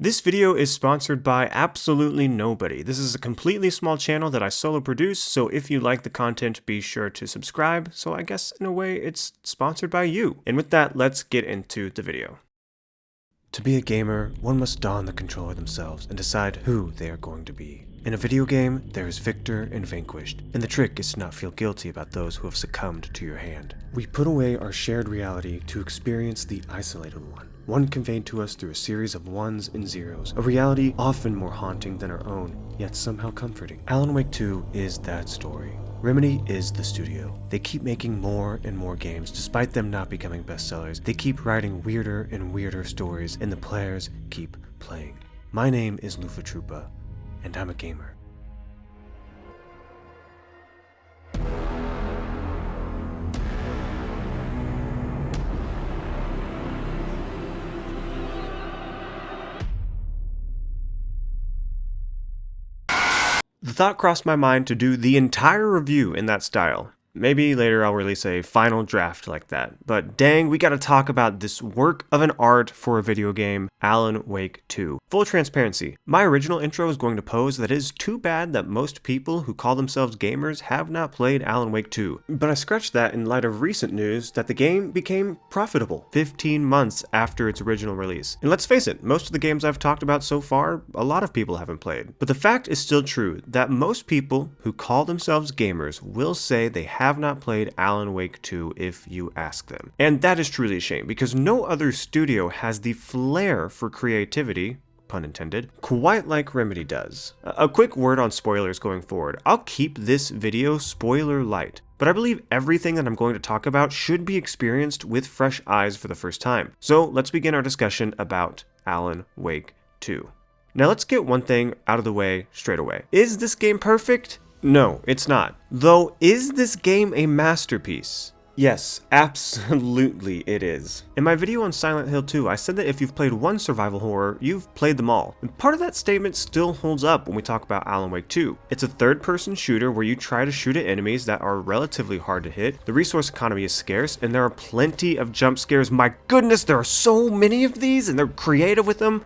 This video is sponsored by absolutely nobody. This is a completely small channel that I solo produce, so if you like the content, be sure to subscribe. So I guess in a way it's sponsored by you. And with that, let's get into the video. To be a gamer, one must don the controller themselves and decide who they are going to be. In a video game, there is victor and vanquished, and the trick is to not feel guilty about those who have succumbed to your hand. We put away our shared reality to experience the isolated one conveyed to us through a series of ones and zeros, a reality often more haunting than our own, yet somehow comforting. Alan Wake 2 is that story. Remedy is the studio. They keep making more and more games despite them not becoming bestsellers. They keep writing weirder and weirder stories, and the players keep playing. My name is Lufa Troopa, and I'm a gamer. The thought crossed my mind to do the entire review in that style. Maybe later I'll release a final draft like that, but dang, we gotta talk about this work of an art for a video game, Alan Wake 2. Full transparency, my original intro was going to pose that it is too bad that most people who call themselves gamers have not played Alan Wake 2, but I scratched that in light of recent news that the game became profitable 15 months after its original release. And let's face it, most of the games I've talked about so far, a lot of people haven't played. But the fact is still true that most people who call themselves gamers will say they have not played Alan Wake 2 if you ask them. And that is truly a shame, because no other studio has the flair for creativity, pun intended, quite like Remedy does. A quick word on spoilers going forward. I'll keep this video spoiler light, but I believe everything that I'm going to talk about should be experienced with fresh eyes for the first time. So let's begin our discussion about Alan Wake 2. Now let's get one thing out of the way straight away. Is this game perfect? No, it's not. Though, is this game a masterpiece? Yes, absolutely it is. In my video on Silent Hill 2, I said that if you've played one survival horror, you've played them all. And part of that statement still holds up when we talk about Alan Wake 2. It's a third-person shooter where you try to shoot at enemies that are relatively hard to hit. The resource economy is scarce, and there are plenty of jump scares. My goodness, there are so many of these, and they're creative with them.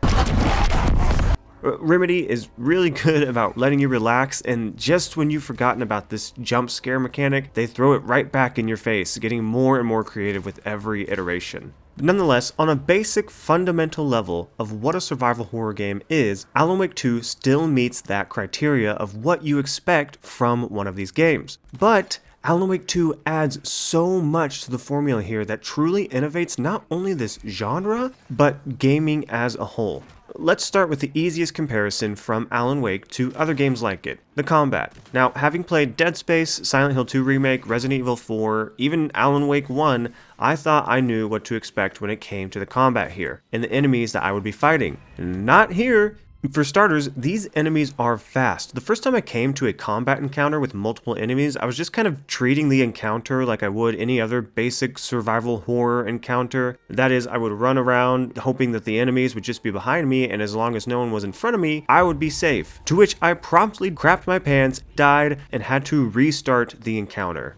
Remedy is really good about letting you relax, and just when you've forgotten about this jump scare mechanic, they throw it right back in your face, getting more and more creative with every iteration. But nonetheless, on a basic fundamental level of what a survival horror game is, Alan Wake 2 still meets that criteria of what you expect from one of these games. But Alan Wake 2 adds so much to the formula here that truly innovates not only this genre, but gaming as a whole. Let's start with the easiest comparison from Alan Wake to other games like it, the combat. Now, having played Dead Space, Silent Hill 2 Remake, Resident Evil 4, even Alan Wake 1, I thought I knew what to expect when it came to the combat here, and the enemies that I would be fighting. Not here. For starters, these enemies are fast. The first time I came to a combat encounter with multiple enemies, I was just kind of treating the encounter like I would any other basic survival horror encounter. That is, I would run around hoping that the enemies would just be behind me, and as long as no one was in front of me, I would be safe. To which I promptly crapped my pants, died, and had to restart the encounter.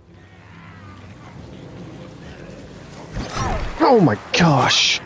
Oh my gosh!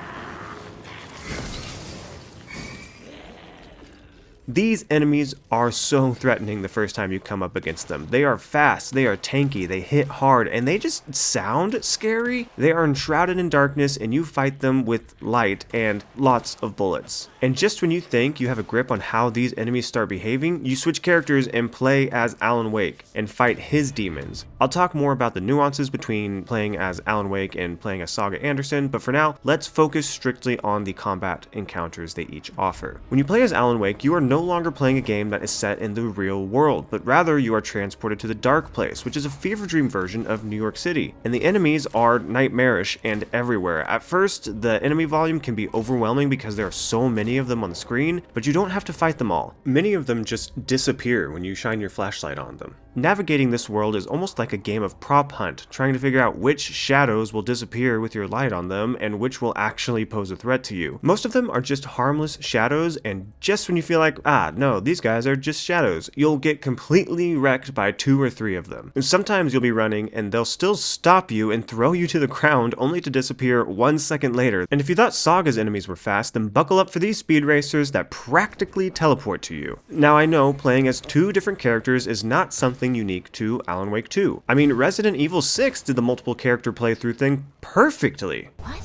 These enemies are so threatening the first time you come up against them. They are fast, they are tanky, they hit hard, and they just sound scary. They are enshrouded in darkness, and you fight them with light and lots of bullets. And just when you think you have a grip on how these enemies start behaving, you switch characters and play as Alan Wake and fight his demons. I'll talk more about the nuances between playing as Alan Wake and playing as Saga Anderson, but for now, let's focus strictly on the combat encounters they each offer. When you play as Alan Wake, you are no longer playing a game that is set in the real world, but rather you are transported to the Dark Place, which is a fever dream version of New York City. And the enemies are nightmarish and everywhere. At first, the enemy volume can be overwhelming because there are so many of them on the screen, but you don't have to fight them all. Many of them just disappear when you shine your flashlight on them. Navigating this world is almost like a game of prop hunt, trying to figure out which shadows will disappear with your light on them and which will actually pose a threat to you. Most of them are just harmless shadows, and just when you feel like, ah, no, these guys are just shadows. You'll get completely wrecked by 2 or 3 of them. And sometimes you'll be running and they'll still stop you and throw you to the ground only to disappear 1 second later. And if you thought Saga's enemies were fast, then buckle up for these speed racers that practically teleport to you. Now I know playing as 2 different characters is not something unique to Alan Wake 2. I mean, Resident Evil 6 did the multiple character playthrough thing perfectly. What?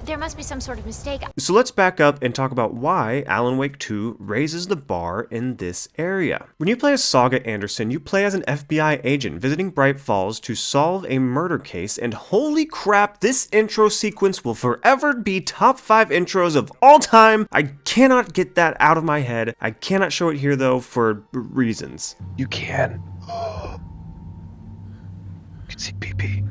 There must be some sort of mistake. So let's back up and talk about why Alan Wake 2 raises the bar in this area. When you play as Saga Anderson, you play as an FBI agent visiting Bright Falls to solve a murder case, and holy crap, this intro sequence will forever be top 5 intros of all time. I cannot get that out of my head. I cannot show it here though for reasons. You can. You can see PP.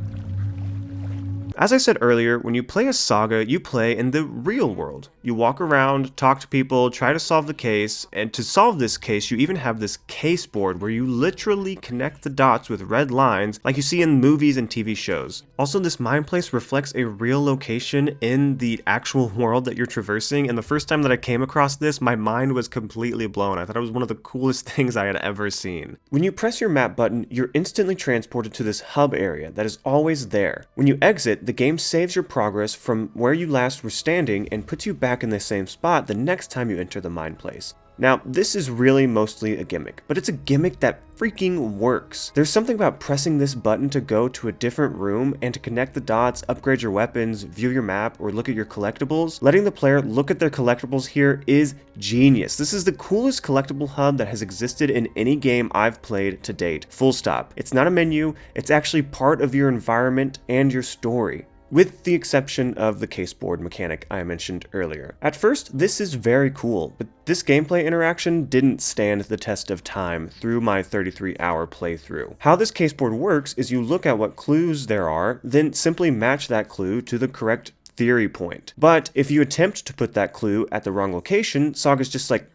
As I said earlier, when you play as Saga, you play in the real world. You walk around, talk to people, try to solve the case, and to solve this case, you even have this case board where you literally connect the dots with red lines like you see in movies and TV shows. Also, this mind place reflects a real location in the actual world that you're traversing, and the first time that I came across this, my mind was completely blown. I thought it was one of the coolest things I had ever seen. When you press your map button, you're instantly transported to this hub area that is always there. When you exit, the game saves your progress from where you last were standing and puts you back in the same spot the next time you enter the mind place. Now, this is really mostly a gimmick, but it's a gimmick that freaking works. There's something about pressing this button to go to a different room and to connect the dots, upgrade your weapons, view your map, or look at your collectibles. Letting the player look at their collectibles here is genius. This is the coolest collectible hub that has existed in any game I've played to date. Full stop. It's not a menu, it's actually part of your environment and your story, with the exception of the caseboard mechanic I mentioned earlier. At first, this is very cool, but this gameplay interaction didn't stand the test of time through my 33-hour playthrough. How this caseboard works is you look at what clues there are, then simply match that clue to the correct theory point. But if you attempt to put that clue at the wrong location, Saga's just like,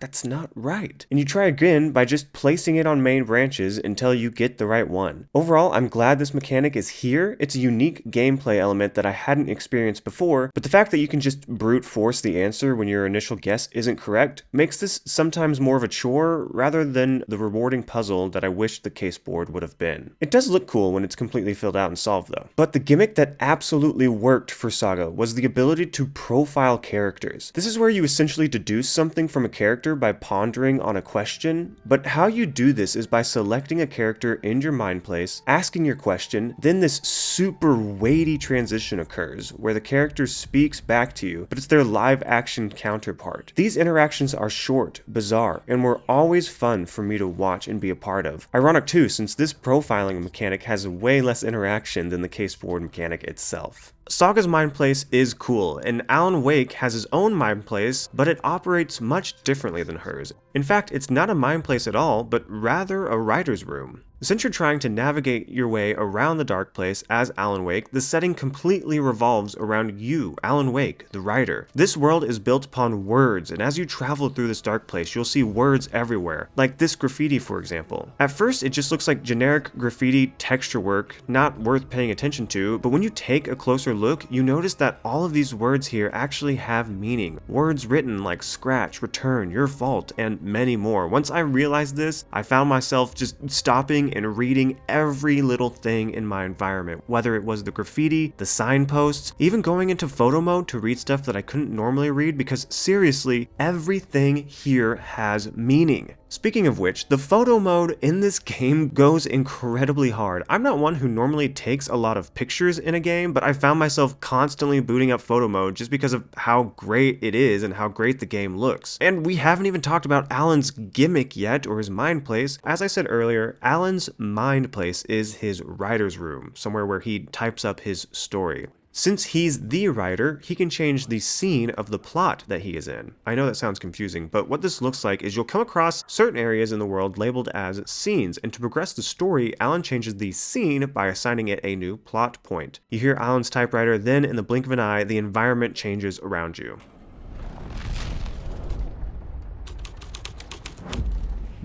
that's not right. And you try again by just placing it on main branches until you get the right one. Overall, I'm glad this mechanic is here. It's a unique gameplay element that I hadn't experienced before, but the fact that you can just brute force the answer when your initial guess isn't correct makes this sometimes more of a chore rather than the rewarding puzzle that I wish the caseboard would have been. It does look cool when it's completely filled out and solved though. But the gimmick that absolutely worked for Saga was the ability to profile characters. This is where you essentially deduce something from a character by pondering on a question, but how you do this is by selecting a character in your mind place, asking your question, then this super weighty transition occurs where the character speaks back to you, but it's their live action counterpart. These interactions are short, bizarre, and were always fun for me to watch and be a part of. Ironic too, since this profiling mechanic has way less interaction than the caseboard mechanic itself. Saga's mind place is cool, and Alan Wake has his own mind place, but it operates much differently than hers. In fact, it's not a mind place at all, but rather a writer's room. Since you're trying to navigate your way around the dark place as Alan Wake, the setting completely revolves around you, Alan Wake, the writer. This world is built upon words, and as you travel through this dark place, you'll see words everywhere, like this graffiti for example. At first, it just looks like generic graffiti texture work, not worth paying attention to, but when you take a closer look, you notice that all of these words here actually have meaning. Words written like scratch, return, your fault, and many more. Once I realized this, I found myself just stopping and reading every little thing in my environment, whether it was the graffiti, the signposts, even going into photo mode to read stuff that I couldn't normally read, because seriously, everything here has meaning. Speaking of which, the photo mode in this game goes incredibly hard. I'm not one who normally takes a lot of pictures in a game, but I found myself constantly booting up photo mode just because of how great it is and how great the game looks. And we haven't even talked about Alan's gimmick yet, or his mind place. As I said earlier, Alan's mind place is his writer's room, somewhere where he types up his story. Since he's the writer, he can change the scene of the plot that he is in. I know that sounds confusing, but what this looks like is you'll come across certain areas in the world labeled as scenes, and to progress the story, Alan changes the scene by assigning it a new plot point. You hear Alan's typewriter, then in the blink of an eye, the environment changes around you.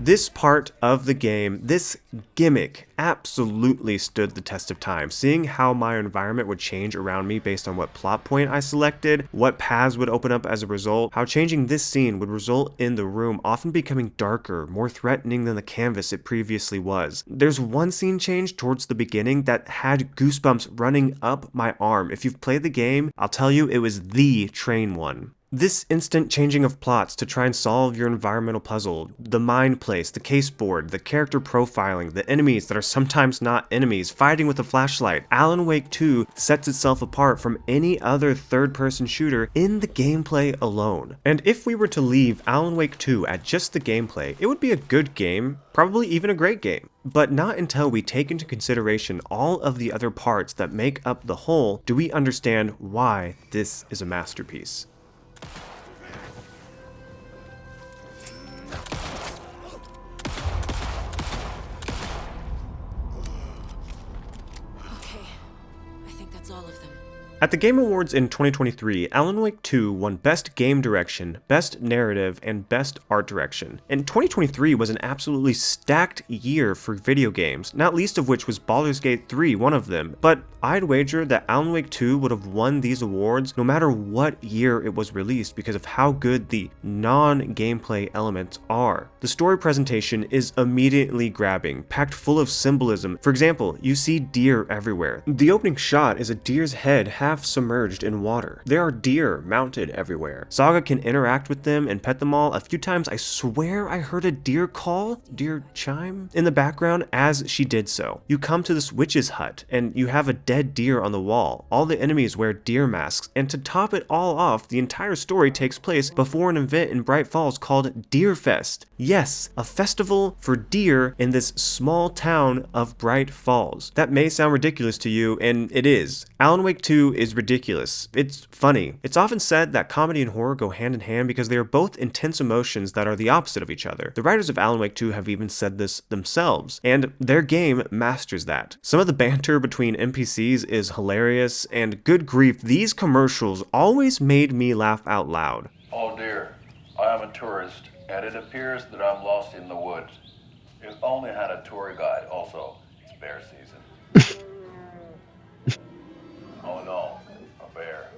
This part of the game, this gimmick, absolutely stood the test of time. Seeing how my environment would change around me based on what plot point I selected, what paths would open up as a result, how changing this scene would result in the room often becoming darker, more threatening than the canvas it previously was. There's one scene change towards the beginning that had goosebumps running up my arm. If you've played the game, I'll tell you it was the train one. This instant changing of plots to try and solve your environmental puzzle, the mind place, the case board, the character profiling, the enemies that are sometimes not enemies, fighting with a flashlight. Alan Wake 2 sets itself apart from any other third-person shooter in the gameplay alone. And if we were to leave Alan Wake 2 at just the gameplay, it would be a good game, probably even a great game. But not until we take into consideration all of the other parts that make up the whole do we understand why this is a masterpiece. At the Game Awards in 2023, Alan Wake 2 won Best Game Direction, Best Narrative, and Best Art Direction. And 2023 was an absolutely stacked year for video games, not least of which was Baldur's Gate 3, one of them. But I'd wager that Alan Wake 2 would have won these awards no matter what year it was released because of how good the non-gameplay elements are. The story presentation is immediately grabbing, packed full of symbolism. For example, you see deer everywhere. The opening shot is a deer's head half submerged in water. There are deer mounted everywhere. Saga can interact with them and pet them all. A few times I swear I heard a deer chime in the background as she did so. You come to this witch's hut and you have a dead deer on the wall. All the enemies wear deer masks, and to top it all off, the entire story takes place before an event in Bright Falls called Deer Fest. Yes, a festival for deer in this small town of Bright Falls. That may sound ridiculous to you, and it is. Alan Wake 2 is ridiculous. It's funny. It's often said that comedy and horror go hand in hand because they are both intense emotions that are the opposite of each other. The writers of Alan Wake 2 have even said this themselves, and their game masters that. Some of the banter between NPCs is hilarious, and good grief, these commercials always made me laugh out loud. Oh dear, I am a tourist, and it appears that I'm lost in the woods. If only had a tour guide. Also, it's bear season. Oh no, a bear.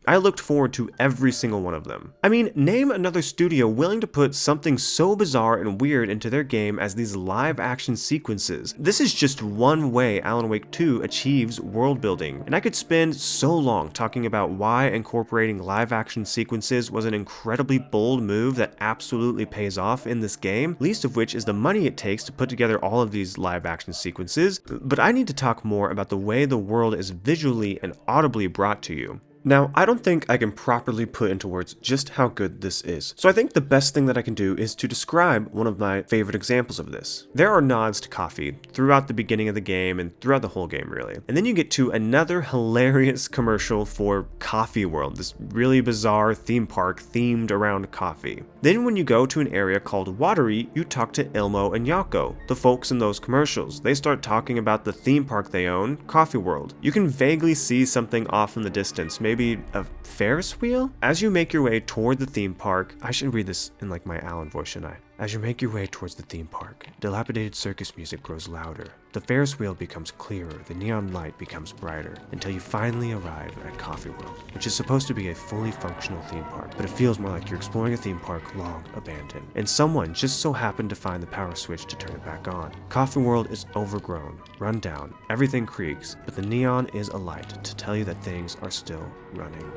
I looked forward to every single one of them. I mean, name another studio willing to put something so bizarre and weird into their game as these live action sequences. This is just one way Alan Wake 2 achieves world building, and I could spend so long talking about why incorporating live action sequences was an incredibly bold move that absolutely pays off in this game, least of which is the money it takes to put together all of these live action sequences, but I need to talk more about the way the world is visually and audibly brought to you. Now, I don't think I can properly put into words just how good this is, so I think the best thing that I can do is to describe one of my favorite examples of this. There are nods to coffee throughout the beginning of the game and throughout the whole game, really. And then you get to another hilarious commercial for Coffee World, this really bizarre theme park themed around coffee. Then when you go to an area called Watery, you talk to Ilmo and Yako, the folks in those commercials. They start talking about the theme park they own, Coffee World. You can vaguely see something off in the distance, maybe a Ferris wheel? As you make your way toward the theme park, I should read this in like my Alan voice, shouldn't I? As you make your way towards the theme park, dilapidated circus music grows louder. The Ferris wheel becomes clearer, the neon light becomes brighter, until you finally arrive at Coffee World, which is supposed to be a fully functional theme park, but it feels more like you're exploring a theme park long abandoned, and someone just so happened to find the power switch to turn it back on. Coffee World is overgrown, run down, everything creaks, but the neon is alight to tell you that things are still running.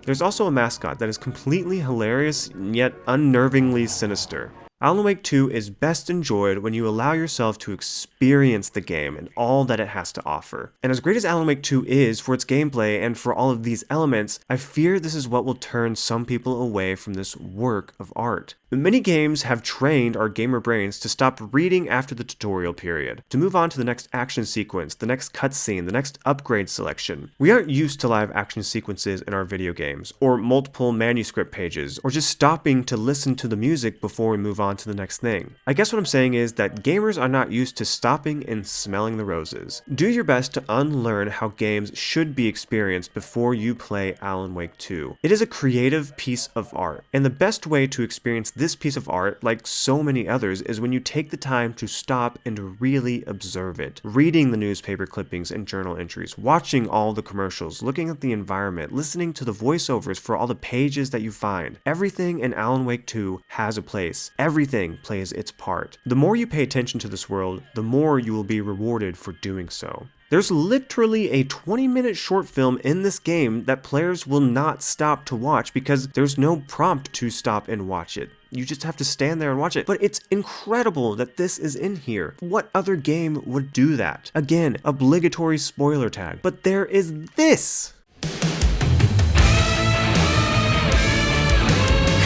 There's also a mascot that is completely hilarious, yet unnervingly sinister. Alan Wake 2 is best enjoyed when you allow yourself to experience the game and all that it has to offer. And as great as Alan Wake 2 is for its gameplay and for all of these elements, I fear this is what will turn some people away from this work of art. Many games have trained our gamer brains to stop reading after the tutorial period, to move on to the next action sequence, the next cutscene, the next upgrade selection. We aren't used to live action sequences in our video games, or multiple manuscript pages, or just stopping to listen to the music before we move on to the next thing. I guess what I'm saying is that gamers are not used to stopping and smelling the roses. Do your best to unlearn how games should be experienced before you play Alan Wake 2. It is a creative piece of art, and the best way to experience this piece of art, like so many others, is when you take the time to stop and really observe it. Reading the newspaper clippings and journal entries, watching all the commercials, looking at the environment, listening to the voiceovers for all the pages that you find. Everything in Alan Wake 2 has a place. Everything plays its part. The more you pay attention to this world, the more you will be rewarded for doing so. There's literally a 20-minute short film in this game that players will not stop to watch because there's no prompt to stop and watch it. You just have to stand there and watch it. But it's incredible that this is in here. What other game would do that? Again, obligatory spoiler tag. But there is this!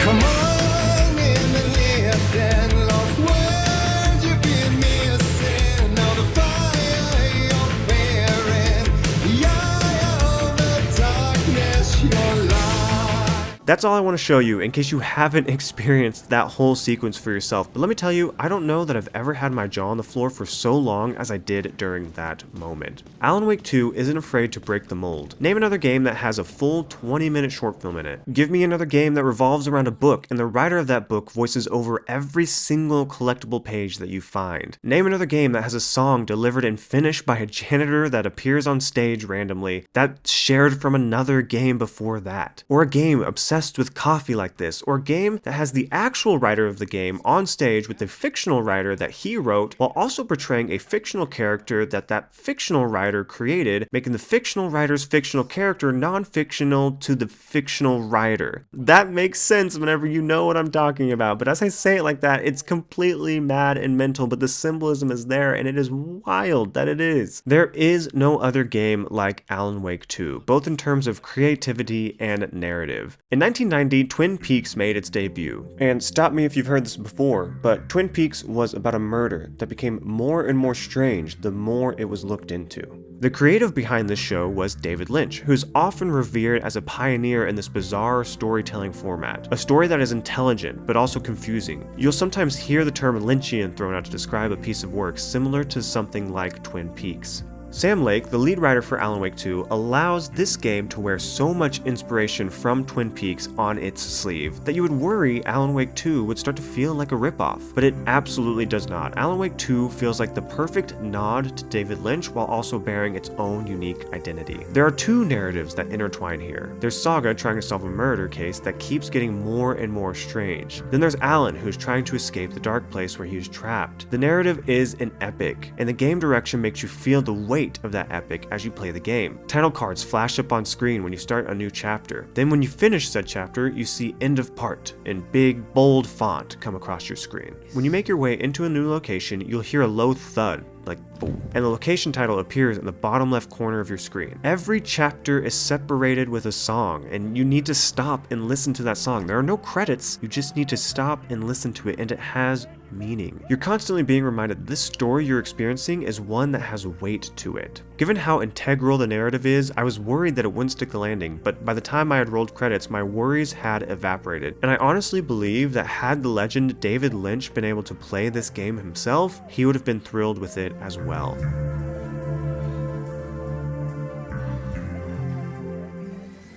Come on in the listen, lost words you've been missing. Now the fire you're bearing, the eye of the darkness you're light. That's all I want to show you in case you haven't experienced that whole sequence for yourself. But let me tell you, I don't know that I've ever had my jaw on the floor for so long as I did during that moment. Alan Wake 2 isn't afraid to break the mold. Name another game that has a full 20-minute short film in it. Give me another game that revolves around a book and the writer of that book voices over every single collectible page that you find. Name another game that has a song delivered in Finnish by a janitor that appears on stage randomly that's shared from another game before that. Or a game obsessed with coffee like this, or a game that has the actual writer of the game on stage with the fictional writer that he wrote while also portraying a fictional character that fictional writer created, making the fictional writer's fictional character non-fictional to the fictional writer. That makes sense whenever you know what I'm talking about, but as I say it like that, it's completely mad and mental, but the symbolism is there and it is wild that it is. There is no other game like Alan Wake 2, both in terms of creativity and narrative. In 1990, Twin Peaks made its debut. And stop me if you've heard this before, but Twin Peaks was about a murder that became more and more strange the more it was looked into. The creative behind this show was David Lynch, who's often revered as a pioneer in this bizarre storytelling format. A story that is intelligent, but also confusing. You'll sometimes hear the term Lynchian thrown out to describe a piece of work similar to something like Twin Peaks. Sam Lake, the lead writer for Alan Wake 2, allows this game to wear so much inspiration from Twin Peaks on its sleeve that you would worry Alan Wake 2 would start to feel like a ripoff, but it absolutely does not. Alan Wake 2 feels like the perfect nod to David Lynch while also bearing its own unique identity. There are two narratives that intertwine here. There's Saga trying to solve a murder case that keeps getting more and more strange. Then there's Alan who's trying to escape the dark place where he's trapped. The narrative is an epic, and the game direction makes you feel the weight of that epic as you play the game. Title cards flash up on screen when you start a new chapter. Then when you finish said chapter, you see end of part in big, bold font come across your screen. When you make your way into a new location, you'll hear a low thud, like boom, and the location title appears in the bottom left corner of your screen. Every chapter is separated with a song, and you need to stop and listen to that song. There are no credits, you just need to stop and listen to it, and it has meaning. You're constantly being reminded this story you're experiencing is one that has weight to it. Given how integral the narrative is, I was worried that it wouldn't stick the landing, but by the time I had rolled credits, my worries had evaporated. And I honestly believe that had the legend David Lynch been able to play this game himself, he would have been thrilled with it as well.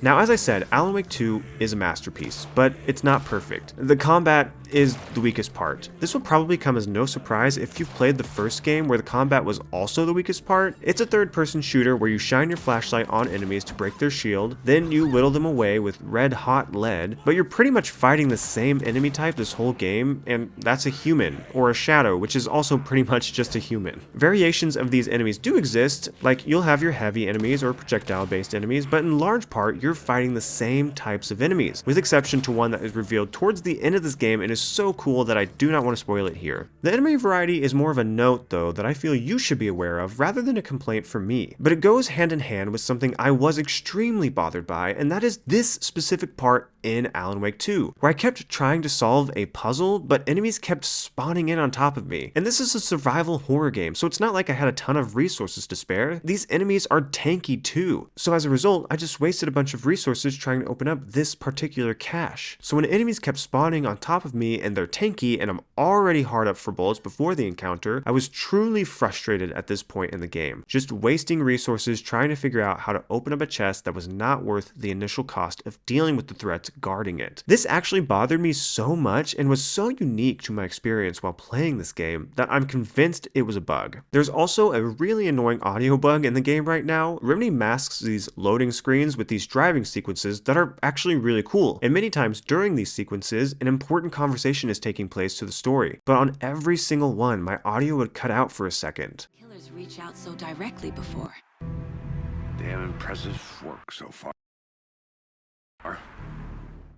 Now, as I said, Alan Wake 2 is a masterpiece, but it's not perfect. The combat is the weakest part. This will probably come as no surprise if you've played the first game where the combat was also the weakest part. It's a third-person shooter where you shine your flashlight on enemies to break their shield, then you whittle them away with red-hot lead, but you're pretty much fighting the same enemy type this whole game, and that's a human, or a shadow, which is also pretty much just a human. Variations of these enemies do exist, like you'll have your heavy enemies or projectile-based enemies, but in large part, you're fighting the same types of enemies, with exception to one that is revealed towards the end of this game and is so cool that I do not want to spoil it here. The enemy variety is more of a note though that I feel you should be aware of rather than a complaint from me, but it goes hand in hand with something I was extremely bothered by, and that is this specific part in Alan Wake 2, where I kept trying to solve a puzzle, but enemies kept spawning in on top of me. And this is a survival horror game, so it's not like I had a ton of resources to spare. These enemies are tanky too. So as a result, I just wasted a bunch of resources trying to open up this particular cache. So when enemies kept spawning on top of me and they're tanky and I'm already hard up for bullets before the encounter, I was truly frustrated at this point in the game, just wasting resources trying to figure out how to open up a chest that was not worth the initial cost of dealing with the threats guarding it. This actually bothered me so much and was so unique to my experience while playing this game that I'm convinced it was a bug. There's also a really annoying audio bug in the game right now. Remedy masks these loading screens with these driving sequences that are actually really cool, and many times during these sequences an important conversation is taking place to the story, but on every single one my audio would cut out for a second. Killers reach out so directly before. Damn impressive work so far.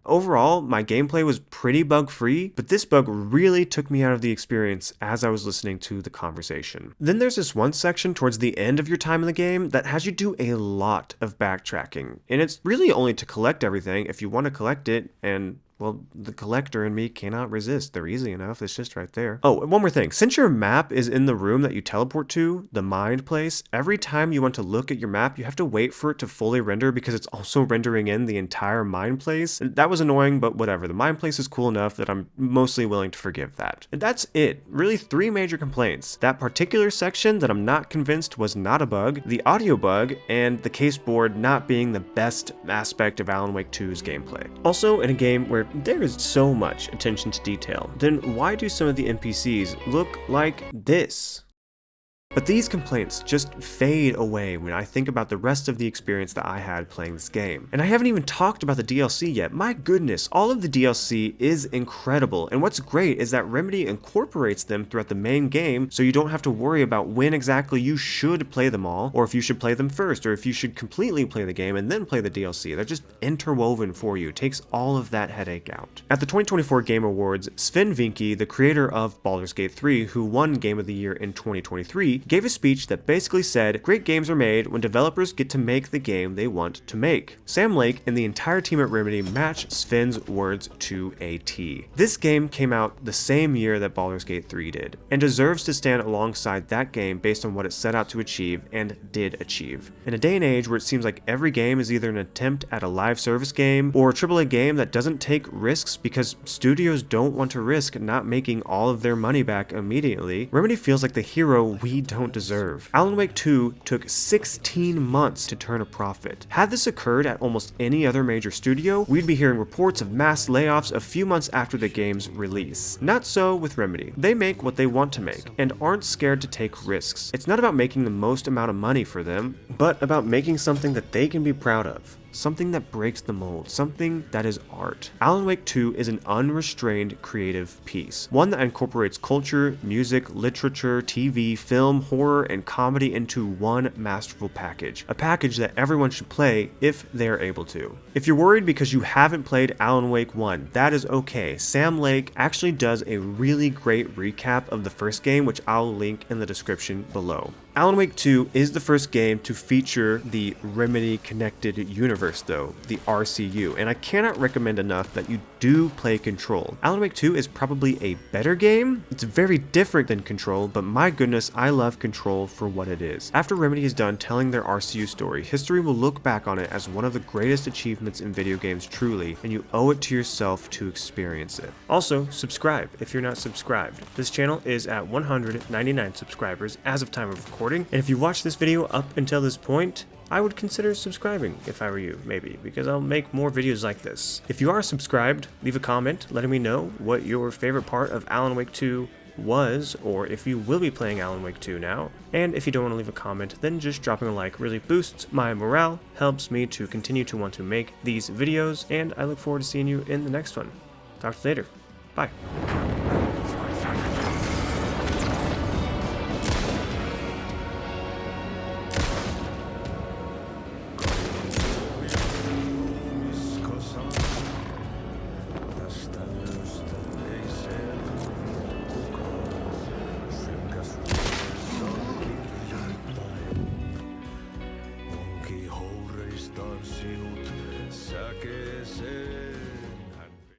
Overall, my gameplay was pretty bug-free, but this bug really took me out of the experience as I was listening to the conversation. Then there's this one section towards the end of your time in the game that has you do a lot of backtracking, and it's really only to collect everything if you want to collect it, and well, the collector in me cannot resist. They're easy enough. It's just right there. Oh, and one more thing. Since your map is in the room that you teleport to, the mind place, every time you want to look at your map, you have to wait for it to fully render because it's also rendering in the entire mind place. And that was annoying, but whatever. The mind place is cool enough that I'm mostly willing to forgive that. And that's it. Really 3 major complaints. That particular section that I'm not convinced was not a bug, the audio bug, and the case board not being the best aspect of Alan Wake 2's gameplay. Also, in a game where there is so much attention to detail, then why do some of the NPCs look like this? But these complaints just fade away when I think about the rest of the experience that I had playing this game. And I haven't even talked about the DLC yet. My goodness, all of the DLC is incredible, and what's great is that Remedy incorporates them throughout the main game so you don't have to worry about when exactly you should play them all, or if you should play them first, or if you should completely play the game and then play the DLC. They're just interwoven for you. It takes all of that headache out. At the 2024 Game Awards, Sven Vincke, the creator of Baldur's Gate 3, who won Game of the Year in 2023, gave a speech that basically said, great games are made when developers get to make the game they want to make. Sam Lake and the entire team at Remedy match Sven's words to a T. This game came out the same year that Baldur's Gate 3 did, and deserves to stand alongside that game based on what it set out to achieve and did achieve. In a day and age where it seems like every game is either an attempt at a live service game or a AAA game that doesn't take risks because studios don't want to risk not making all of their money back immediately, Remedy feels like the hero we don't deserve. Alan Wake 2 took 16 months to turn a profit. Had this occurred at almost any other major studio, we'd be hearing reports of mass layoffs a few months after the game's release. Not so with Remedy. They make what they want to make, and aren't scared to take risks. It's not about making the most amount of money for them, but about making something that they can be proud of. Something that breaks the mold, something that is art. Alan Wake 2 is an unrestrained creative piece, one that incorporates culture, music, literature, TV, film, horror, and comedy into one masterful package. A package that everyone should play if they're able to. If you're worried because you haven't played Alan Wake 1, that is okay. Sam Lake actually does a really great recap of the first game, which I'll link in the description below. Alan Wake 2 is the first game to feature the Remedy Connected Universe though, the RCU, and I cannot recommend enough that you do play Control. Alan Wake 2 is probably a better game. It's very different than Control, but my goodness, I love Control for what it is. After Remedy is done telling their RCU story, history will look back on it as one of the greatest achievements in video games truly, and you owe it to yourself to experience it. Also, subscribe if you're not subscribed. This channel is at 199 subscribers as of time of recording. And if you watch this video up until this point, I would consider subscribing if I were you, maybe, because I'll make more videos like this. If you are subscribed, leave a comment letting me know what your favorite part of Alan Wake 2 was, or if you will be playing Alan Wake 2 now. And if you don't want to leave a comment, then just dropping a like really boosts my morale, helps me to continue to want to make these videos, and I look forward to seeing you in the next one. Talk to you later. Bye.